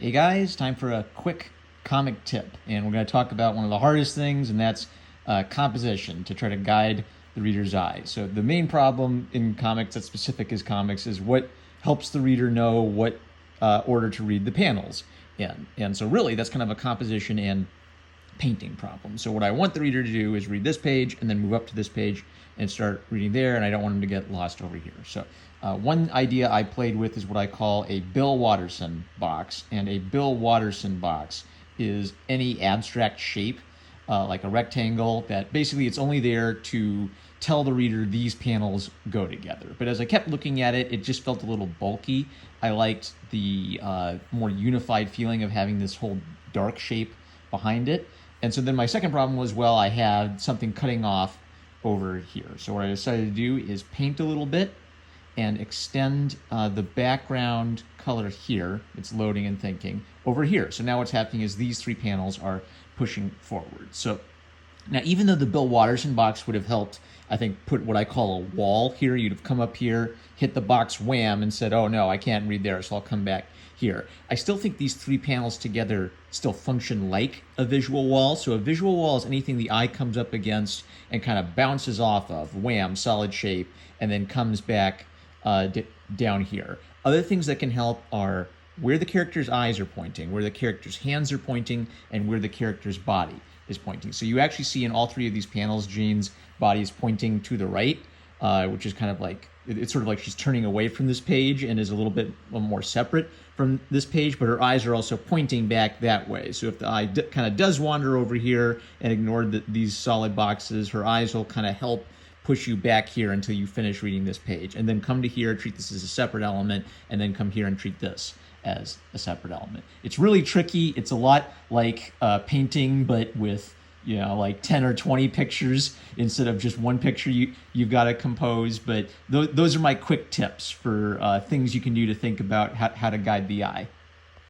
Hey guys, time for a quick comic tip, and we're going to talk about one of the hardest things, and that's composition to try to guide the reader's eye. So the main problem in comics that's specific as comics is what helps the reader know what order to read the panels in. And so really that's kind of a composition and painting problem. So what I want the reader to do is read this page and then move up to this page and start reading there, and I don't want them to get lost over here. So one idea I played with is what I call a Bill Watterson box, and a Bill Watterson box is any abstract shape, like a rectangle, that basically it's only there to tell the reader these panels go together. But as I kept looking at it, it just felt a little bulky. I liked the more unified feeling of having this whole dark shape behind it. And so then my second problem was, well, I had something cutting off over here. So what I decided to do is paint a little bit and extend the background color here. It's loading and thinking over here. So now what's happening is these three panels are pushing forward. So now, even though the Bill Watterson box would have helped, I think, put what I call a wall here, you'd have come up here, hit the box, wham, and said, oh no, I can't read there, so I'll come back here. I still think these three panels together still function like a visual wall. So a visual wall is anything the eye comes up against and kind of bounces off of, wham, solid shape, and then comes back down here. Other things that can help are where the character's eyes are pointing, where the character's hands are pointing, and where the character's body is pointing. So you actually see in all three of these panels, Jean's body is pointing to the right, which is kind of like, it's sort of like she's turning away from this page and is a little bit more separate from this page, but her eyes are also pointing back that way. So if the eye kind of does wander over here and ignore these solid boxes, her eyes will kind of help push you back here until you finish reading this page, and then come to here, treat this as a separate element, and then come here and treat this as a separate element. It's really tricky. It's a lot like painting, but with, you know, like 10 or 20 pictures instead of just one picture you've got to compose. But those are my quick tips for things you can do to think about how to guide the eye.